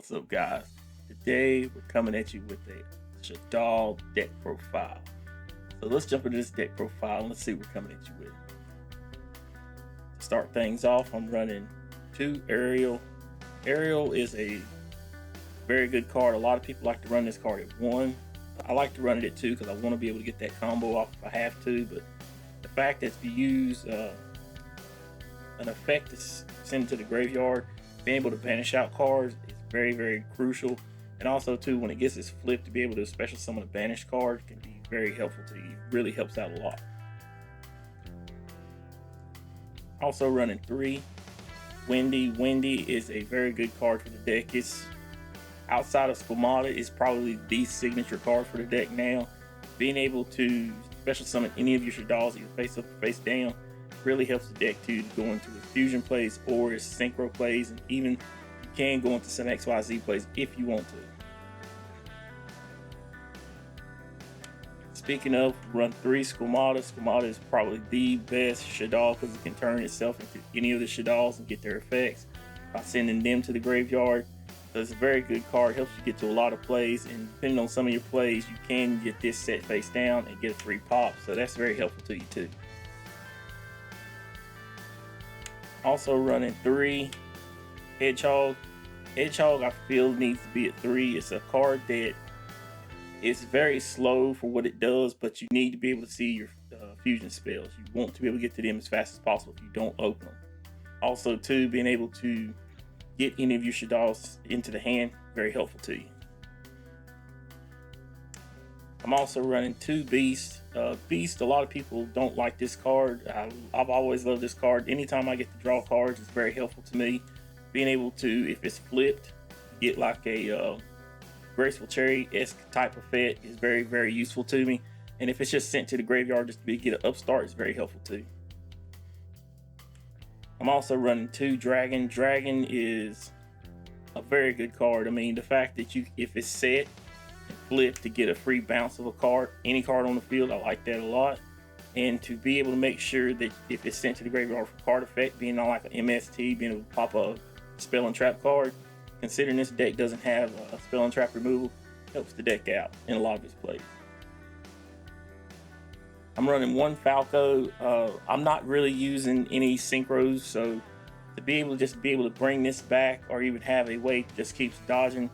What's up, guys? Today we're coming at you with a Shaddoll deck profile. So let's jump into this deck profile and let's see what we're coming at you with. To start things off, I'm running 2 Ariel. Ariel is a very good card. A lot of people like to run this card at 1. I like to run it at 2 because I want to be able to get that combo off if I have to. But the fact that if you use an effect to send to the graveyard, being able to banish out cards is very, very crucial. And also too, when it gets its flip, to be able to special summon a banished card can be very helpful to you. It really helps out a lot. Also running 3 Wendy. Wendy is a very good card for the deck. It's outside of Squamata, is probably the signature card for the deck now. Being able to special summon any of your Shaddolls either face up or face down really helps the deck too, to go into its fusion plays or its synchro plays, and even you can go into some XYZ plays if you want to. Speaking of, run 3 Squamata. Squamata is probably the best Shaddoll because it can turn itself into any of the Shaddolls and get their effects by sending them to the graveyard. So it's a very good card, helps you get to a lot of plays, and depending on some of your plays, you can get this set face down and get a free pop, so that's very helpful to you too. Also running 3 Hedgehog. Hedgehog I feel needs to be at 3. It's a card that is very slow for what it does, but you need to be able to see your fusion spells. You want to be able to get to them as fast as possible if you don't open them. Also too, being able to get any of your Shaddolls into the hand, very helpful to you. I'm also running 2 Beast. Beast, a lot of people don't like this card. I've always loved this card. Anytime I get to draw cards, it's very helpful to me. Being able to, if it's flipped, get like a Graceful Cherry-esque type effect is very, very useful to me. And if it's just sent to the graveyard just to get an upstart, it's very helpful too. I'm also running 2 Dragon. Dragon is a very good card. I mean, the fact that if it's set and flip to get a free bounce of a card, any card on the field, I like that a lot. And to be able to make sure that if it's sent to the graveyard for card effect, being on like an MST, being able to pop a spell and trap card, considering this deck doesn't have a spell and trap removal, helps the deck out in a lot of its plays. I'm running 1 Falco. I'm not really using any synchros, so to be able to bring this back, or even have a way to just keep dodging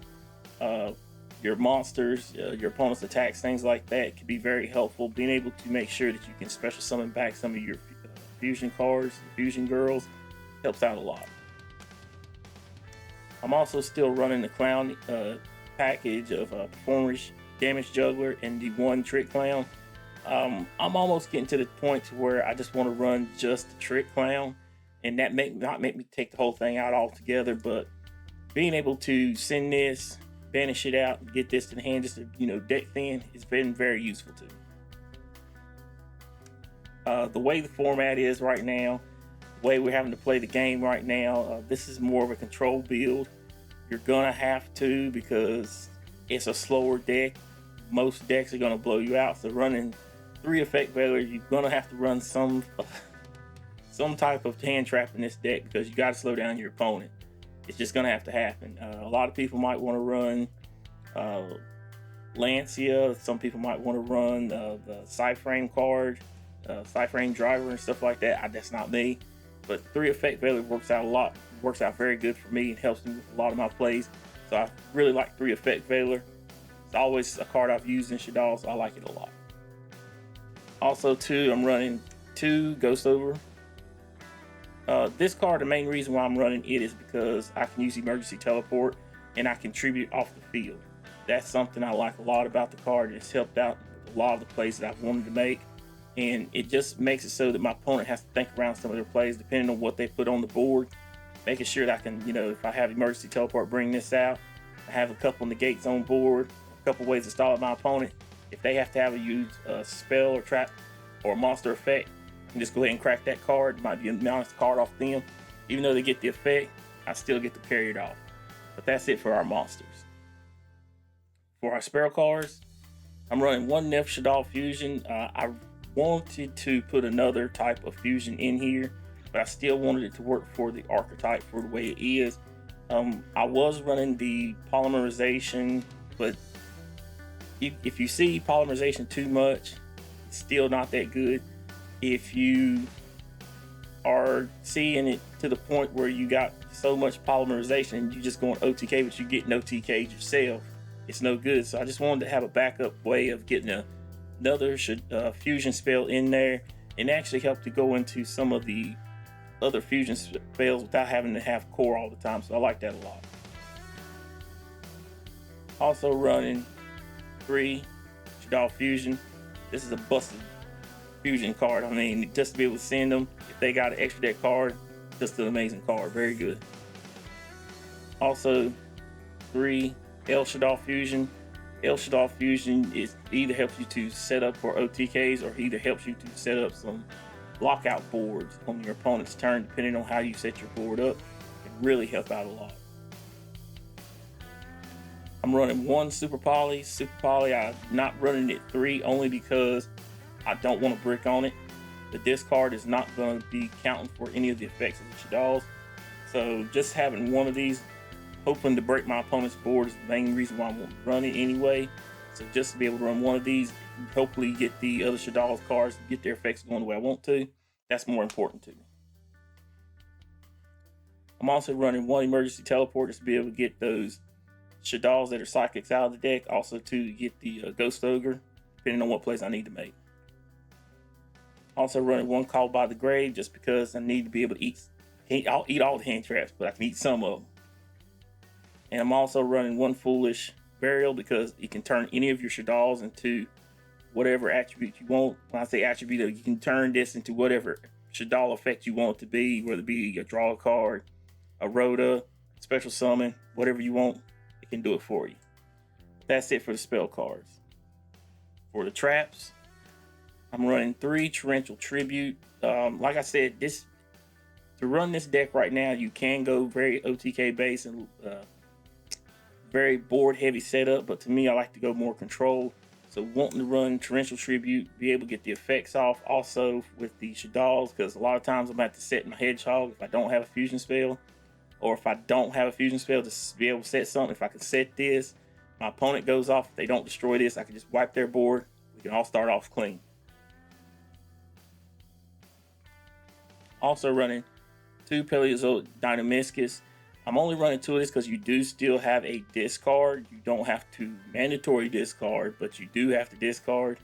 your monsters, your opponent's attacks, things like that, can be very helpful. Being able to make sure that you can special summon back some of your fusion cards, fusion girls, helps out a lot. I'm also still running the clown package of Performance Damage Juggler and the 1 Trick Clown. I'm almost getting to the point to where I just want to run just the Trick Clown, and that not make me take the whole thing out altogether, but being able to send this, banish it out, and get this to the hand just to, deck thin, has been very useful to me. The way the format is right now, the way we're having to play the game right now, this is more of a control build. You're gonna have to, because it's a slower deck. Most decks are gonna blow you out, so running 3 effect failures, you're gonna have to run some type of hand trap in this deck, because you got to slow down your opponent. It's just gonna have to happen. A lot of people might want to run Lancia. Some people might want to run the Cyframe card, Cyframe driver and stuff like that. That's not me. But 3 effect failure works out a lot. Works out very good for me and helps me with a lot of my plays. So I really like 3 effect failure. It's always a card I've used in Shaddoll, so I like it a lot. Also too, I'm running 2 Ghost Over. This card, the main reason why I'm running it is because I can use emergency teleport and I contribute off the field. That's something I like a lot about the card. It's helped out a lot of the plays that I've wanted to make, and it just makes it so that my opponent has to think around some of their plays depending on what they put on the board, making sure that I can, if I have emergency teleport, bring this out. I have a couple negates on board, a couple ways to stall out my opponent. If they have to use a spell or trap or a monster effect, and just go ahead and crack that card. It might be a mouse card off them. Even though they get the effect, I still get to carry it off. But that's it for our monsters. For our spell cards, I'm running 1 Nef Shaddoll Fusion. I wanted to put another type of fusion in here, but I still wanted it to work for the archetype for the way it is. I was running the polymerization, but if you see polymerization too much, it's still not that good. If you are seeing it to the point where you got so much polymerization and you just going OTK, but you getting OTK yourself, it's no good. So I just wanted to have a backup way of getting another fusion spell in there, and actually help to go into some of the other fusion spells without having to have core all the time. So I like that a lot. Also running 3 Shaddoll Fusion. This is a busted fusion card. I mean, just to be able to send them, if they got an extra deck card, just an amazing card, very good. Also 3 Shaddoll Fusion. Shaddoll Fusion either helps you to set up for OTKs, or either helps you to set up some lockout boards on your opponent's turn, depending on how you set your board up. It can really help out a lot. I'm running 1 Super Poly. I'm not running it 3 only because I don't want to brick on it. The discard is not going to be counting for any of the effects of the Shaddolls. So just having 1 of these, hoping to break my opponent's board, is the main reason why I want to run it anyway. So just to be able to run 1 of these, hopefully get the other Shaddolls cards, get their effects going the way I want to. That's more important to me. I'm also running 1 Emergency Teleport just to be able to get those Shaddolls that are psychics out of the deck. Also to get the Ghost Ogre, depending on what plays I need to make. Also running 1 Called by the Grave just because I need to be able to eat. I'll eat all the hand traps, but I can eat some of them. And I'm also running 1 Foolish Burial because you can turn any of your Shaddolls into whatever attribute you want. When I say attribute, you can turn this into whatever Shaddoll effect you want it to be, whether it be a draw a card, a Rhoda, special summon, whatever you want, it can do it for you. That's it for the spell cards. For the traps, I'm running 3 Torrential Tribute. Like I said, to run this deck right now, you can go very OTK based and very board heavy setup, but to me, I like to go more control. So wanting to run Torrential Tribute, be able to get the effects off also with the Shaddolls, because a lot of times I'm going to have to set my Hedgehog if I don't have a fusion spell, or if I don't have a fusion spell, to be able to set something. If I can set this, my opponent goes off, if they don't destroy this, I can just wipe their board. We can all start off clean. Also running 2 Paleozoic Deinonymiscus. I'm only running 2 of this because you do still have a discard. You don't have to mandatory discard, but you do have to discard,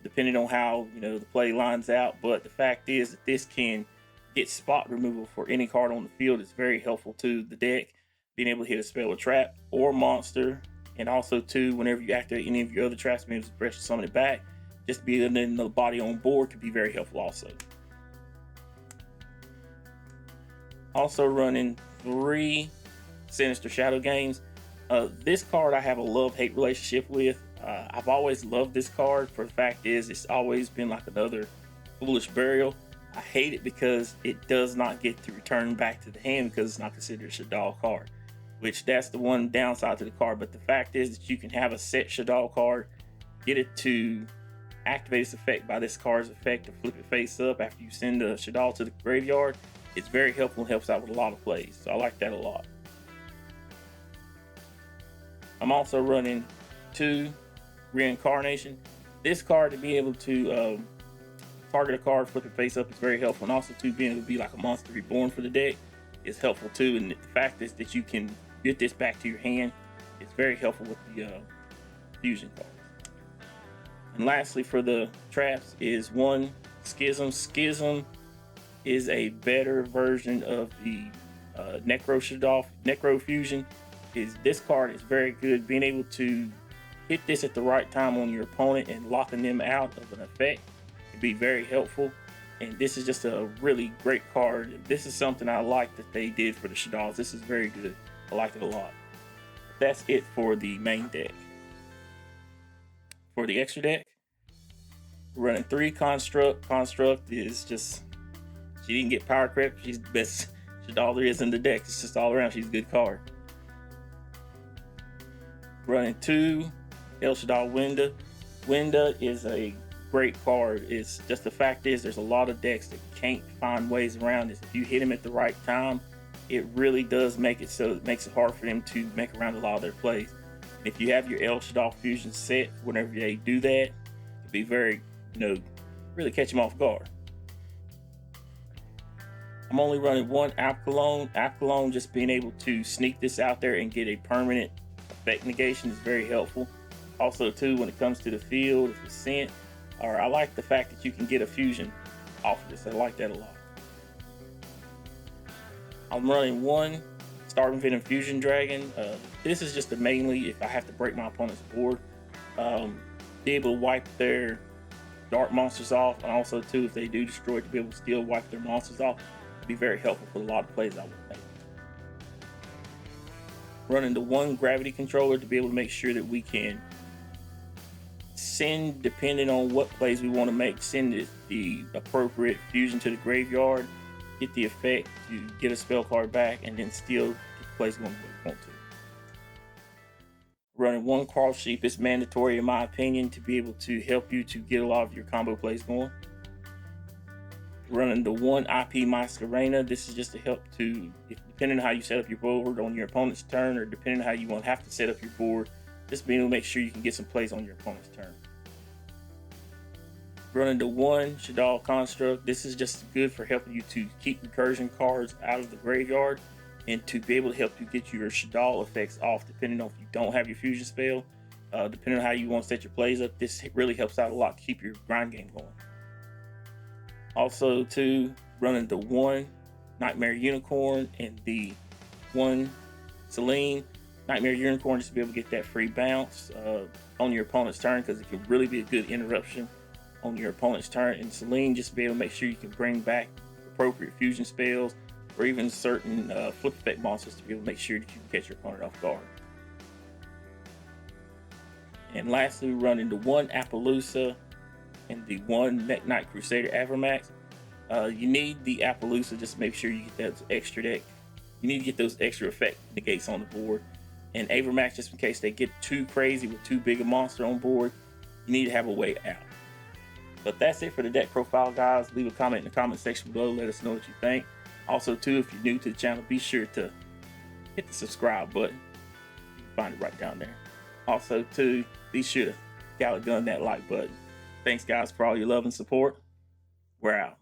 depending on how the play lines out. But the fact is that this can get spot removal for any card on the field. It's very helpful to the deck, being able to hit a spell or trap or monster, and also too, whenever you activate any of your other traps, being able to pressure summon it back, just being in the body on board could be very helpful also. Also running 3 Sinister Shadow Games. This card I have a love-hate relationship with. I've always loved this card, for the fact is it's always been like another Foolish Burial. I hate it because it does not get to return back to the hand because it's not considered a Shaddoll card, which that's the one downside to the card. But the fact is that you can have a set Shaddoll card, get it to activate its effect by this card's effect to flip it face up after you send the Shaddoll to the graveyard. It's very helpful and helps out with a lot of plays, so I like that a lot. I'm also running 2 Reincarnation. This card, to be able to target a card, flip it face up, is very helpful, and also to being able to be like a monster reborn for the deck is helpful too. And the fact is that you can get this back to your hand, it's very helpful with the fusion cards. And lastly, for the traps is 1 Schism. Schism is a better version of the Necro Fusion. This card is very good. Being able to hit this at the right time on your opponent and locking them out of an effect can be very helpful. And this is just a really great card. This is something I like that they did for the Shaddolls. This is very good. I like it a lot. That's it for the main deck. For the extra deck, we're running 3 Construct. Construct is just, she didn't get power creep. She's the best Shaddoll there is in the deck. It's just all around. She's a good card. Running 2 El Shaddoll Winda. Winda is a great card. It's just the fact is there's a lot of decks that can't find ways around this. If you hit him at the right time, it really does make it so it makes it hard for them to make around a lot of their plays. And if you have your Shaddoll Fusion set, whenever they do that, it can be very, really catch them off guard. I'm only running one app cologne. App cologne, just being able to sneak this out there and get a permanent effect negation is very helpful. Also too, when it comes to the field, if it's scent, or I like the fact that you can get a fusion off of this. I like that a lot. I'm running one Starving Venom Fusion Dragon. This is just mainly if I have to break my opponent's board, be able to wipe their dark monsters off, and also too, if they do destroy it, to be able to still wipe their monsters off. It'd be very helpful for a lot of plays I would make. Running the one gravity controller to be able to make sure that we can send, depending on what plays we want to make, send the appropriate fusion to the graveyard, get the effect to get a spell card back, and then still get the plays going where we want to. Running one Cross Sheep is mandatory in my opinion to be able to help you to get a lot of your combo plays going. Running the one IP Masquerena. This is just to help to, depending on how you set up your board on your opponent's turn, or depending on how you want to have to set up your board, just being able to make sure you can get some plays on your opponent's turn. Running the one Shaddoll Construct. This is just good for helping you to keep recursion cards out of the graveyard and to be able to help you get your Shaddoll effects off, depending on if you don't have your fusion spell. Depending on how you want to set your plays up, this really helps out a lot to keep your grind game going. Also too, running the one Nightmare Unicorn and the one Celine. Nightmare Unicorn, just to be able to get that free bounce on your opponent's turn, because it can really be a good interruption on your opponent's turn. And Celine, just to be able to make sure you can bring back appropriate fusion spells, or even certain flip effect monsters to be able to make sure that you can catch your opponent off guard. And lastly, running the one Appaloosa and the one Mech Knight Crusader Avermax. You need the Appaloosa just to make sure you get that extra deck. You need to get those extra effect negates on the board. And Avermax, just in case they get too crazy with too big a monster on board, you need to have a way out. But that's it for the deck profile, guys. Leave a comment in the comment section below. Let us know what you think. Also too, if you're new to the channel, be sure to hit the subscribe button. You can find it right down there. Also too, be sure to gun that like button. Thanks guys for all your love and support. We're out.